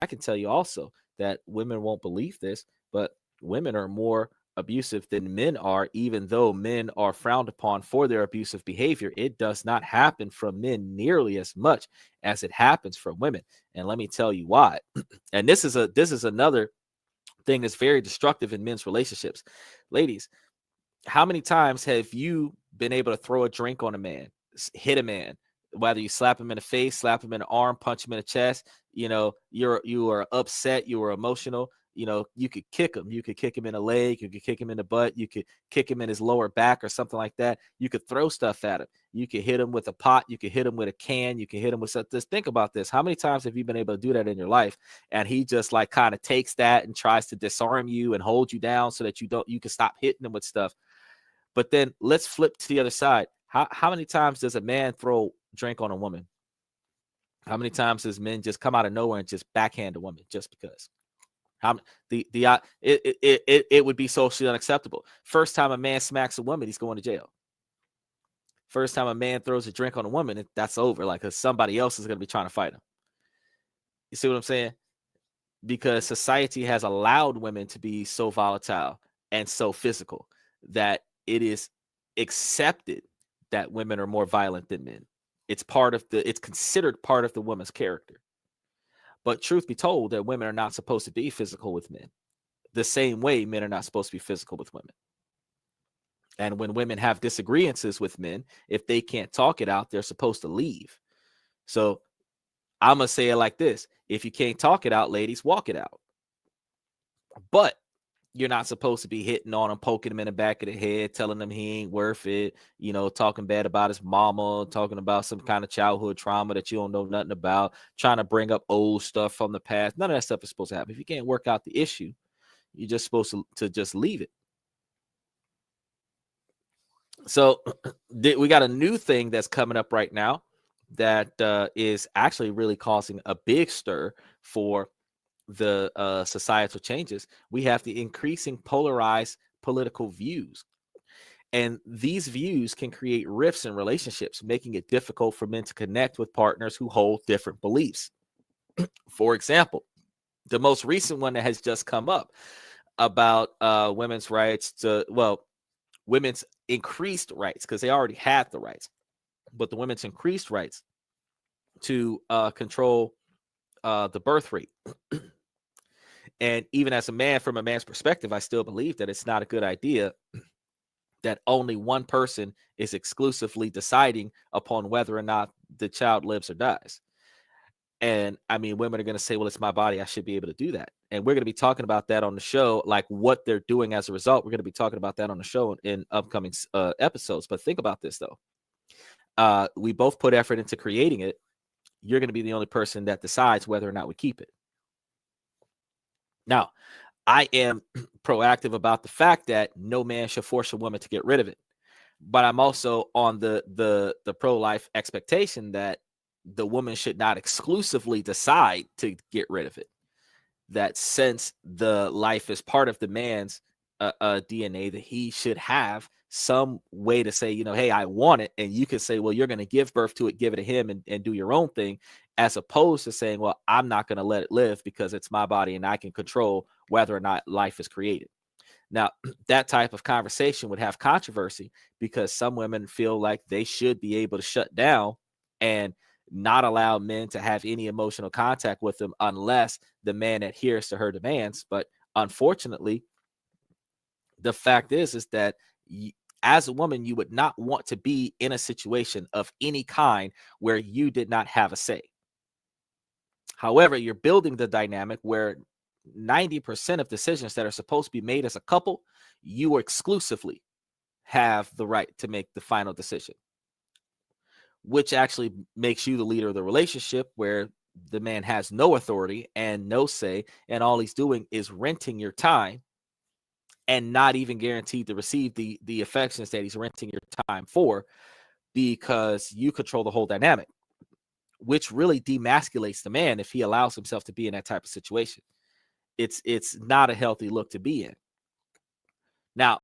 I can tell you also that women won't believe this, but women are more abusive than men are, even though men are frowned upon for their abusive behavior. It does not happen from men nearly as much as it happens from women. And let me tell you why. And this is another thing that's very destructive in men's relationships. Ladies, how many times have you been able to throw a drink on a man, hit a man, whether you slap him in the face, slap him in the arm, punch him in the chest, you are upset, you are emotional, you could kick him. You could kick him in the leg, you could kick him in the butt, you could kick him in his lower back or something like that. You could throw stuff at him. You could hit him with a pot, you could hit him with a can, you could hit him with something. Just think about this. How many times have you been able to do that in your life? And he just like kind of takes that and tries to disarm you and hold you down so that you can stop hitting him with stuff. But then let's flip to the other side. How many times does a man throw drink on a woman? How many times does men just come out of nowhere and just backhand a woman just because? How it would be socially unacceptable. First time a man smacks a woman, he's going to jail. First time a man throws a drink on a woman, that's over. Like, cause somebody else is going to be trying to fight him. You see what I'm saying? Because society has allowed women to be so volatile and so physical that it is accepted that women are more violent than men. It's considered part of the woman's character. But truth be told, that women are not supposed to be physical with men the same way men are not supposed to be physical with women. And when women have disagreements with men, if they can't talk it out, they're supposed to leave. So I'm going to say it like this. If you can't talk it out, ladies, walk it out. But you're not supposed to be hitting on him, poking him in the back of the head, telling him he ain't worth it, talking bad about his mama, talking about some kind of childhood trauma that you don't know nothing about, trying to bring up old stuff from the past. None of that stuff is supposed to happen. If you can't work out the issue, you're just supposed to just leave it. So we got a new thing that's coming up right now that is actually really causing a big stir for the societal changes. We have the increasing polarized political views. And these views can create rifts in relationships, making it difficult for men to connect with partners who hold different beliefs. For example, the most recent one that has just come up about women's rights women's increased rights, because they already had the rights, but the women's increased rights to control the birth rate. And even as a man, from a man's perspective, I still believe that it's not a good idea that only one person is exclusively deciding upon whether or not the child lives or dies. And I mean, women are going to say, well, it's my body, I should be able to do that. And we're going to be talking about that on the show, like what they're doing as a result. We're going to be talking about that on the show in upcoming episodes. But think about this, though. We both put effort into creating it. You're going to be the only person that decides whether or not we keep it. Now, I am proactive about the fact that no man should force a woman to get rid of it. But I'm also on the pro-life expectation that the woman should not exclusively decide to get rid of it. That since the life is part of the man's DNA, that he should have some way to say, hey, I want it. And you can say, well, you're going to give birth to it, give it to him and do your own thing, as opposed to saying, well, I'm not going to let it live because it's my body and I can control whether or not life is created. Now, that type of conversation would have controversy because some women feel like they should be able to shut down and not allow men to have any emotional contact with them unless the man adheres to her demands. But unfortunately, the fact is that as a woman, you would not want to be in a situation of any kind where you did not have a say. However, you're building the dynamic where 90% of decisions that are supposed to be made as a couple, you exclusively have the right to make the final decision, which actually makes you the leader of the relationship, where the man has no authority and no say, and all he's doing is renting your time and not even guaranteed to receive the affections that he's renting your time for, because you control the whole dynamic, which really demasculates the man if he allows himself to be in that type of situation. It's not a healthy look to be in. Now,